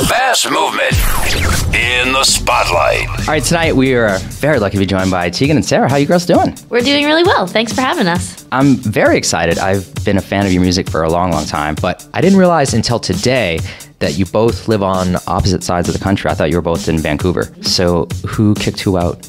Mass Movement in the spotlight. All right, tonight we are very lucky to be joined by Tegan and Sara. How you girls doing? We're doing really well. Thanks for having us. I'm very excited. I've been a fan of your music for a long, long time, but I didn't realize until today that you both live on opposite sides of the country. I thought you were both in Vancouver. So who kicked who out?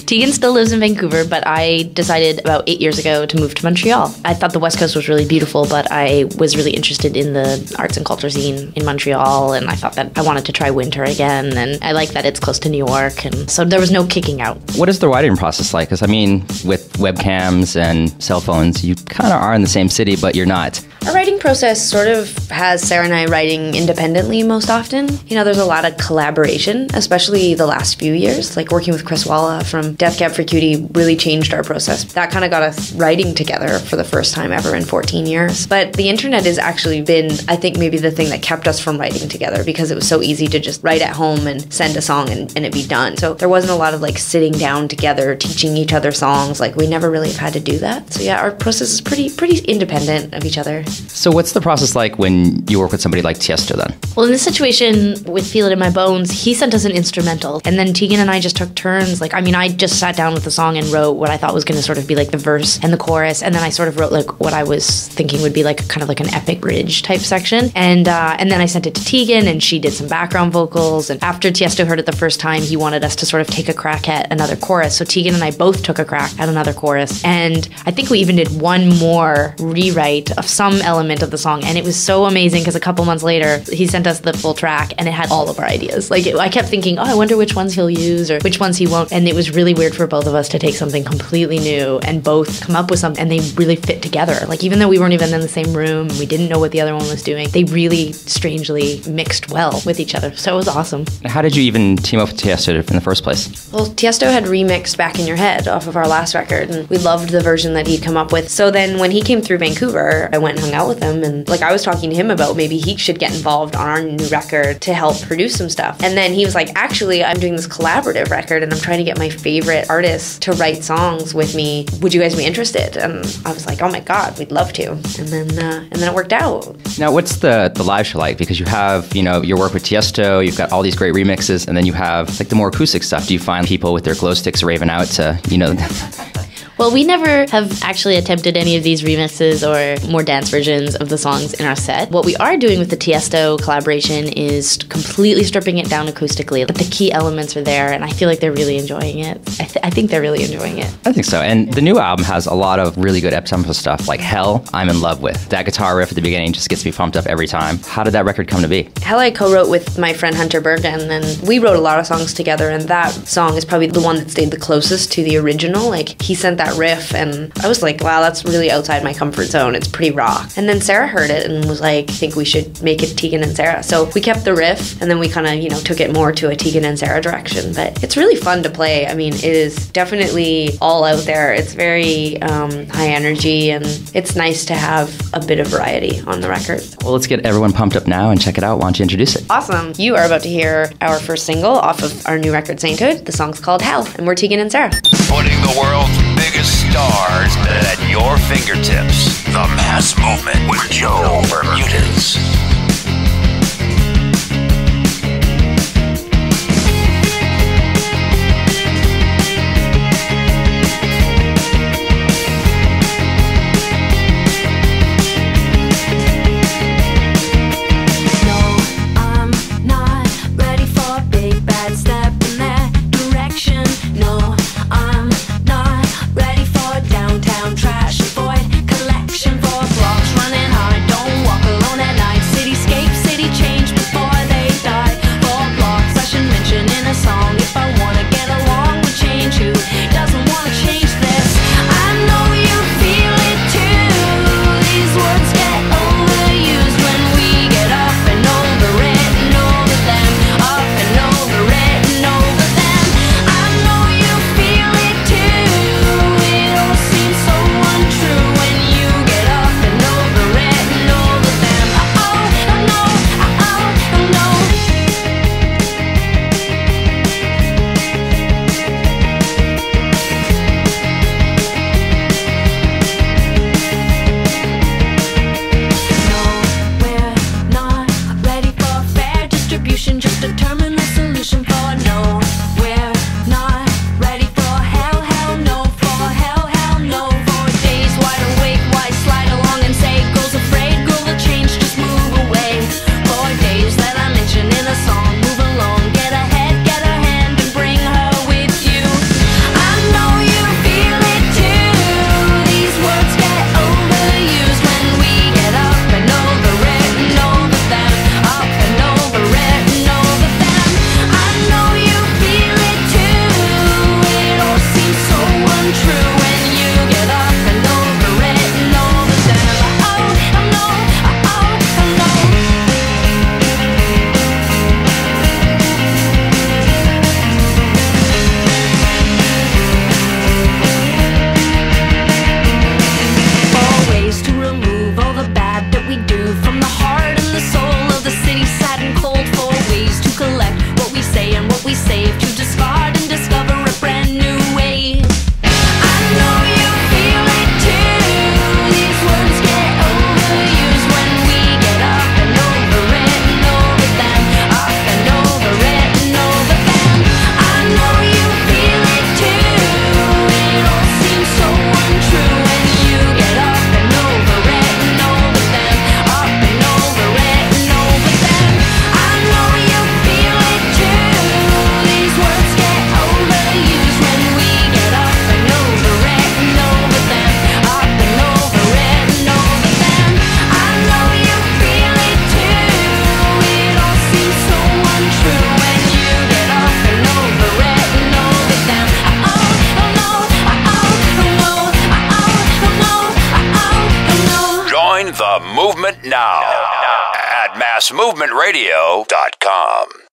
Tegan still lives in Vancouver, but I decided about 8 years ago to move to Montreal. I thought the West Coast was really beautiful, but I was really interested in the arts and culture scene in Montreal, and I thought that I wanted to try winter again, and I like that it's close to New York, and so there was no kicking out. What is the writing process like? Because I mean, with webcams and cell phones, you kind of are in the same city, but you're not. Our writing process sort of has Sara and I writing independently most often. You know, there's a lot of collaboration, especially the last few years. Like working with Chris Walla from Death Cab for Cutie really changed our process. That kind of got us writing together for the first time ever in 14 years. But the internet has actually been, I think, maybe the thing that kept us from writing together, because it was so easy to just write at home and send a song and it be done. So there wasn't a lot of like sitting down together, teaching each other songs. Like we never really have had to do that. So yeah, our process is pretty independent of each other. So what's the process like when you work with somebody like Tiesto then? Well, in this situation with Feel It in My Bones, he sent us an instrumental, and then Tegan and I just took turns. Like, I mean, I just sat down with the song and wrote what I thought was going to sort of be like the verse and the chorus, and then I sort of wrote like what I was thinking would be like kind of like an epic bridge type section, and then I sent it to Tegan, and she did some background vocals, and after Tiesto heard it the first time, he wanted us to sort of take a crack at another chorus, so Tegan and I both took a crack at another chorus, and I think we even did one more rewrite of some element of the song, and it was so amazing because a couple months later he sent us the full track and it had all of our ideas. Like I kept thinking, oh, I wonder which ones he'll use or which ones he won't, and it was really weird for both of us to take something completely new and both come up with something, and they really fit together. Like even though we weren't even in the same room, we didn't know what the other one was doing, they really strangely mixed well with each other, so it was awesome. How did you even team up with Tiesto in the first place? Well, Tiesto had remixed Back in Your Head off of our last record, and we loved the version that he'd come up with. So then when he came through Vancouver, I went and hung out with him, and like I was talking to him about maybe he should get involved on our new record to help produce some stuff. And then he was like, actually, I'm doing this collaborative record and I'm trying to get my favorite artists to write songs with me. Would you guys be interested? And I was like, oh my God, we'd love to. And then it worked out. Now, what's the live show like? Because you have, you know, your work with Tiesto, you've got all these great remixes, and then you have like the more acoustic stuff. Do you find people with their glow sticks raving out to, you know... Well, we never have actually attempted any of these remixes or more dance versions of the songs in our set. What we are doing with the Tiesto collaboration is completely stripping it down acoustically. But the key elements are there, and I feel like they're really enjoying it. I think they're really enjoying it. I think so. And the new album has a lot of really good up-tempo stuff, like Hell, I'm in love with. That guitar riff at the beginning just gets me pumped up every time. How did that record come to be? Hell I co-wrote with my friend Hunter Bergen, and we wrote a lot of songs together, and that song is probably the one that stayed the closest to the original. Like, he sent that riff and I was like, wow, that's really outside my comfort zone. It's pretty rock. And then Sara heard it and was like, I think we should make it Tegan and Sara. So we kept the riff and then we kind of, took it more to a Tegan and Sara direction. But it's really fun to play. I mean, it is definitely all out there. It's very high energy, and it's nice to have a bit of variety on the record. Well, let's get everyone pumped up now and check it out. Why don't you introduce it? Awesome. You are about to hear our first single off of our new record, Sainthood. The song's called Hell, and we're Tegan and Sara. Putting the world's biggest stars at your fingertips. The Mass Movement with Joe Bermudez. Trash, avoid collection for blocks, running hard, don't walk alone at night. City revolution, just determine the solution for no. We're not ready for hell, hell no, for hell, hell no. For days wide awake, why slide along and say, girl's afraid, girl will change, just move away. For days that I mention in a song, move along, get ahead, get her hand and bring her with you. I know you feel it too. These words get overused when we get up and over it and over them, up and over it and over them. I know you feel it too. It all seems so untrue when you get up and over it and over them. Oh, I know, oh, I know. Ways to remove all the bad that we do from the heart and the soul of the city, sad and cold. For ways to collect what we say and what we save, to discard and discover a brand new way. I know you feel it too. These words get overused when we get up and over it and over them, up and over it and over them. I know you feel it too. It all seems so untrue when you get up and over it and over them, up and over it and over them. I know you feel it too. These words get overused when we get up and over it and over them, up and over it and over them. I know you feel it too. It all seems so untrue when you get up and over it and over them. Oh, oh no, oh, oh no, oh, oh no. Join the movement now at massmovementradio.com.